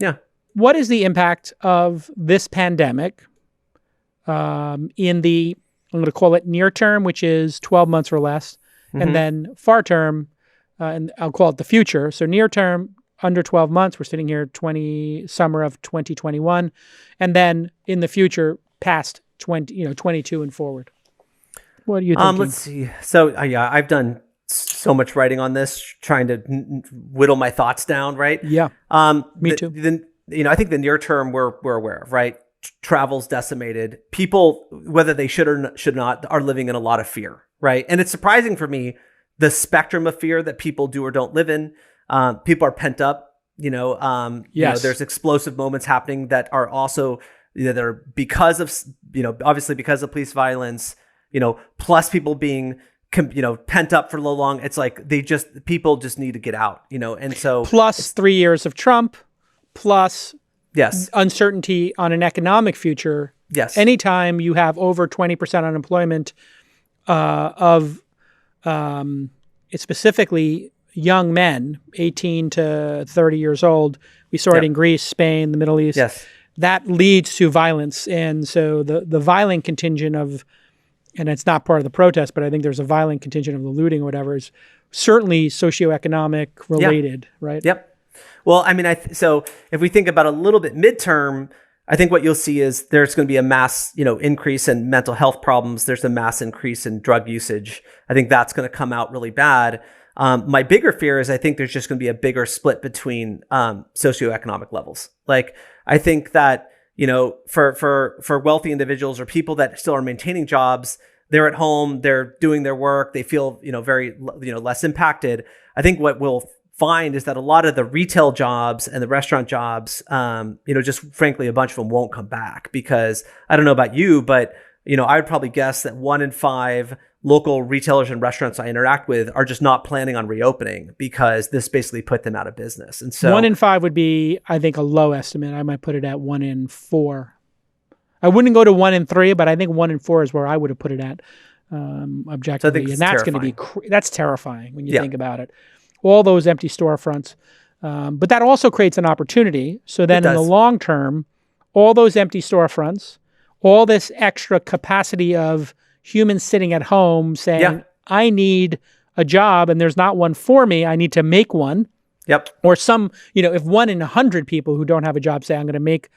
Yeah. What is the impact of this pandemic in the, I'm going to call it near term, which is 12 months or less, and then far term, and I'll call it the future. So near term, under 12 months, we're sitting here summer of 2021, and then in the future, past 22 and forward. What are you thinking? Let's see. So I've done so much writing on this, trying to whittle my thoughts down. Right. Yeah. Me too. I think the near term we're aware of, right? Travel's decimated. People, whether they should or should not, are living in a lot of fear, right? And it's surprising for me, the spectrum of fear that people do or don't live in. People are pent up, there's explosive moments happening that are also, that are because of, obviously because of police violence, plus people being, pent up for long. It's like people just need to get out, and so. Plus 3 years of Trump, plus yes, uncertainty on an economic future. Yes. Anytime you have over 20% unemployment of it's specifically young men, 18 to 30 years old. We saw it in Greece, Spain, the Middle East. Yes. That leads to violence. And so the violent contingent of, and it's not part of the protest, but I think there's a violent contingent of the looting or whatever, is certainly socioeconomic related, right? Yep. Well, I mean, so if we think about a little bit midterm, I think what you'll see is there's going to be a mass, increase in mental health problems. There's a mass increase in drug usage. I think that's going to come out really bad. My bigger fear is I think there's just going to be a bigger split between socioeconomic levels. Like, I think that, for wealthy individuals or people that still are maintaining jobs, they're at home, they're doing their work, they feel, very, less impacted. I think what we'll find is that a lot of the retail jobs and the restaurant jobs, just frankly, a bunch of them won't come back because I don't know about you, but, I would probably guess that 1 in 5 local retailers and restaurants I interact with are just not planning on reopening because this basically put them out of business. And so 1 in 5 would be, I think, a low estimate. I might put it at 1 in 4. I wouldn't go to 1 in 3, but I think 1 in 4 is where I would have put it at objectively. So and that's terrifying. going to be, that's terrifying when you think about it. All those empty storefronts. But that also creates an opportunity. So then in the long term, all those empty storefronts, all this extra capacity of humans sitting at home saying, I need a job and there's not one for me, I need to make one. Yep. Or if 1 in 100 people who don't have a job say, I'm going to make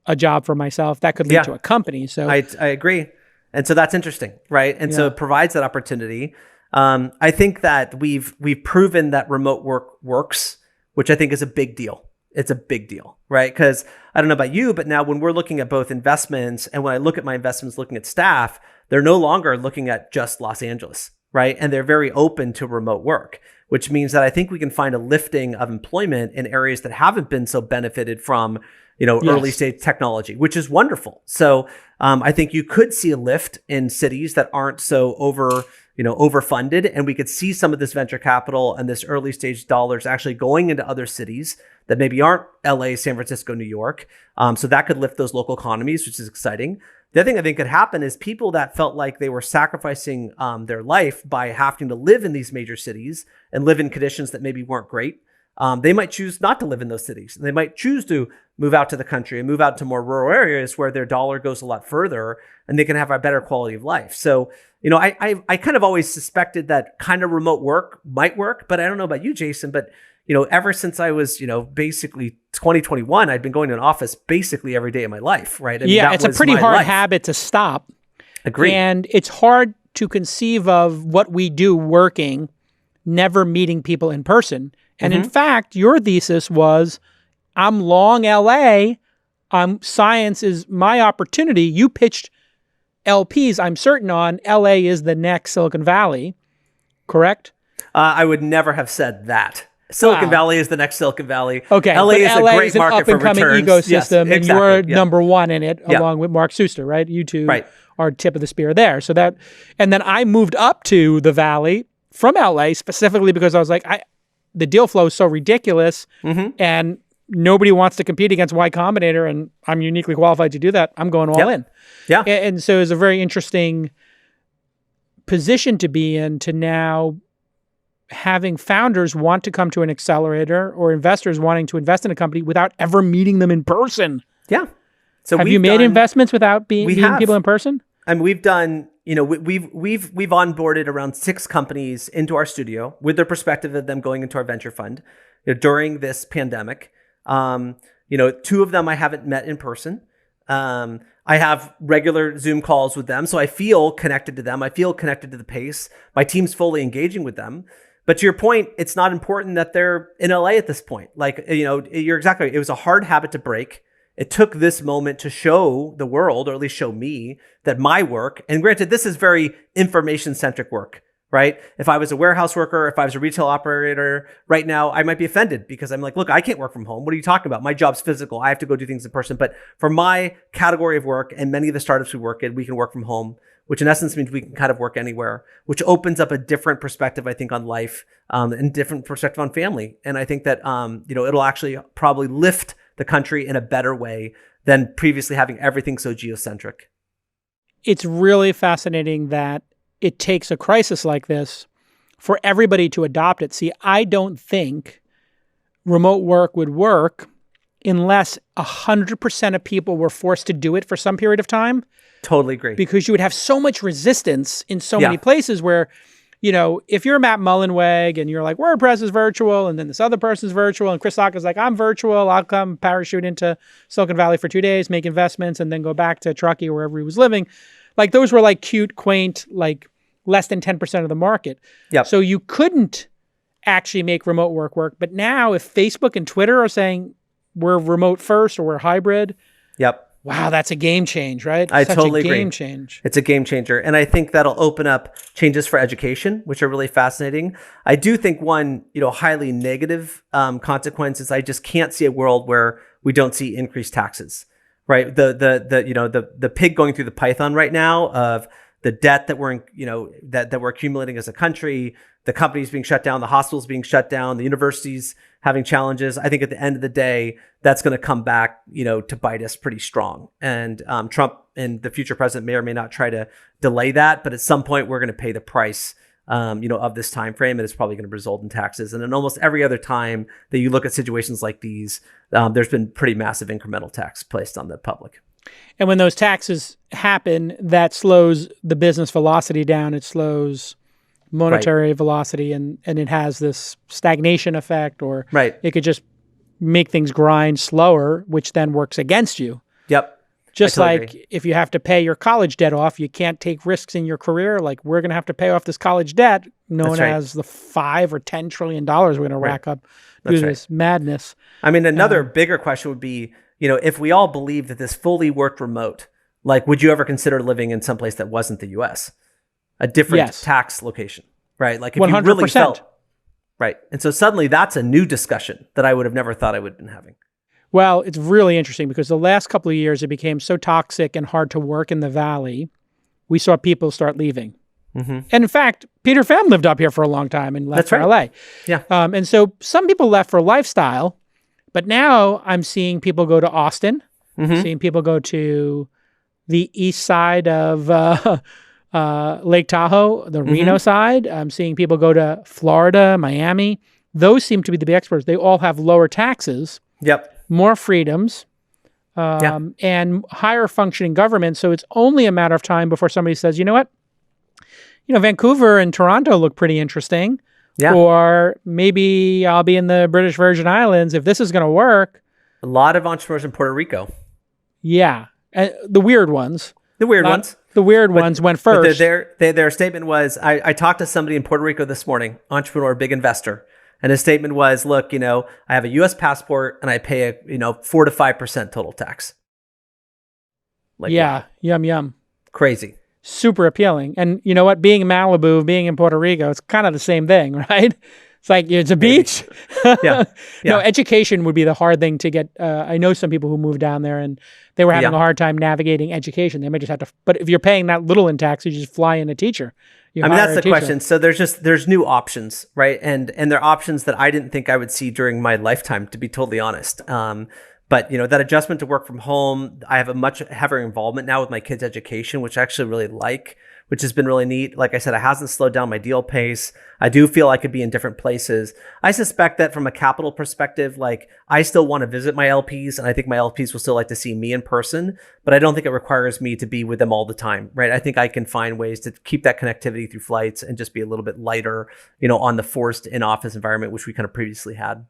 a job for myself, that could lead to a company. So I agree. And so that's interesting, right? And so it provides that opportunity. I think that we've proven that remote work works, which I think is a big deal. It's a big deal, right? Because I don't know about you, but now when we're looking at both investments and when I look at my investments looking at staff, they're no longer looking at just Los Angeles, right? And they're very open to remote work, which means that I think we can find a lifting of employment in areas that haven't been so benefited from, early stage technology, which is wonderful. So I think you could see a lift in cities that aren't so overfunded, and we could see some of this venture capital and this early stage dollars actually going into other cities that maybe aren't LA, San Francisco, New York. So that could lift those local economies, which is exciting. The other thing I think could happen is people that felt like they were sacrificing their life by having to live in these major cities and live in conditions that maybe weren't great. They might choose not to live in those cities. They might choose to move out to the country and move out to more rural areas where their dollar goes a lot further and they can have a better quality of life. So, I kind of always suspected that kind of remote work might work, but I don't know about you, Jason, but ever since I was, basically 2021, I'd been going to an office basically every day of my life, right? I mean, it's a pretty hard habit to stop. Agreed. And it's hard to conceive of what we do working, never meeting people in person. And in fact, your thesis was, I'm long LA, science is my opportunity. You pitched LPs, I'm certain on, LA is the next Silicon Valley, correct? I would never have said that. Silicon Valley is the next Silicon Valley. Okay, LA is a great market for returns. Up-and-coming ecosystem, yes, and exactly, you're number one in it, along with Mark Suster, right? You two are tip of the spear there. So that, and then I moved up to the Valley from LA specifically because I was like, the deal flow is so ridiculous, and nobody wants to compete against Y Combinator, and I'm uniquely qualified to do that. I'm going all in. Yeah, and so it's a very interesting position to be in to now having founders want to come to an accelerator or investors wanting to invest in a company without ever meeting them in person. Yeah. So have you made investments without meeting people in person? And we've done, we've onboarded around 6 companies into our studio with the perspective of them going into our venture fund during this pandemic. 2 of them I haven't met in person. I have regular Zoom calls with them, so I feel connected to them. I feel connected to the pace. My team's fully engaging with them. But to your point, it's not important that they're in LA at this point. You're exactly right. It was a hard habit to break. It took this moment to show the world, or at least show me, that my work, and granted, this is very information-centric work, right? If I was a warehouse worker, if I was a retail operator right now, I might be offended because I'm like, look, I can't work from home. What are you talking about? My job's physical. I have to go do things in person. But for my category of work and many of the startups we work in, we can work from home, which in essence means we can kind of work anywhere, which opens up a different perspective, I think, on life and different perspective on family. And I think that, it'll actually probably lift the country in a better way than previously having everything so geocentric. It's really fascinating that it takes a crisis like this for everybody to adopt it. See, I don't think remote work would work unless 100% of people were forced to do it for some period of time. Totally agree. Because you would have so much resistance in so many places where, if you're Matt Mullenweg and you're like, WordPress is virtual, and then this other person's virtual, and Chris Sacca's like, I'm virtual, I'll come parachute into Silicon Valley for 2 days, make investments, and then go back to Truckee or wherever he was living. Like, those were like cute, quaint, like less than 10% of the market. Yep. So you couldn't actually make remote work. But now if Facebook and Twitter are saying we're remote first or we're hybrid, wow, that's a game change, right? I totally agree. Game change. It's a game changer. And I think that'll open up changes for education, which are really fascinating. I do think one, highly negative consequence is I just can't see a world where we don't see increased taxes, right? The pig going through the python right now of the debt that we're, that we're accumulating as a country, the companies being shut down, the hospitals being shut down, the universities having challenges. I think at the end of the day, that's going to come back, to bite us pretty strong. And Trump and the future president may or may not try to delay that, but at some point we're going to pay the price, of this time frame, and it's probably going to result in taxes. And in almost every other time that you look at situations like these, there's been pretty massive incremental tax placed on the public. And when those taxes happen, that slows the business velocity down. It slows monetary velocity, and it has this stagnation effect, or it could just make things grind slower, which then works against you. Yep. Just like if you have to pay your college debt off, you can't take risks in your career. Like, we're going to have to pay off this college debt known as the $5 or $10 trillion we're going to rack up due to this madness. I mean, another bigger question would be, if we all believe that this fully worked remote, like, would you ever consider living in some place that wasn't the US? A different tax location, right? Like, if 100%. You really felt, right. And so suddenly that's a new discussion that I would have never thought I would have been having. Well, it's really interesting because the last couple of years, it became so toxic and hard to work in the Valley. We saw people start leaving. Mm-hmm. And in fact, Peter Pham lived up here for a long time and left for LA. Yeah. And so some people left for lifestyle, but now I'm seeing people go to Austin, seeing people go to the east side of Lake Tahoe, the Reno side. I'm seeing people go to Florida, Miami. Those seem to be the big experts. They all have lower taxes, more freedoms, and higher functioning government. So it's only a matter of time before somebody says, you know what? Vancouver and Toronto look pretty interesting. Yeah. Or maybe I'll be in the British Virgin Islands if this is going to work. A lot of entrepreneurs in Puerto Rico. Yeah. The weird ones. The weird ones. The weird ones went first. But their statement was, I talked to somebody in Puerto Rico this morning, entrepreneur, big investor. And his statement was, look, I have a U.S. passport and I pay 4 to 5% total tax. Like, yum. Crazy. Super appealing. And you know what? Being in Malibu, being in Puerto Rico, it's kind of the same thing, right? It's like, it's a beach. No, education would be the hard thing to get. I know some people who moved down there and they were having a hard time navigating education. They might just have to, but if you're paying that little in tax, you just fly in a teacher. That's the question. So there's new options, right? And they're options that I didn't think I would see during my lifetime, to be totally honest. But that adjustment to work from home, I have a much heavier involvement now with my kids' education, which I actually really like, which has been really neat. Like I said, it hasn't slowed down my deal pace. I do feel I could be in different places. I suspect that from a capital perspective, like I still want to visit my LPs, and I think my LPs will still like to see me in person, but I don't think it requires me to be with them all the time, right? I think I can find ways to keep that connectivity through flights and just be a little bit lighter, on the forced in-office environment, which we kind of previously had.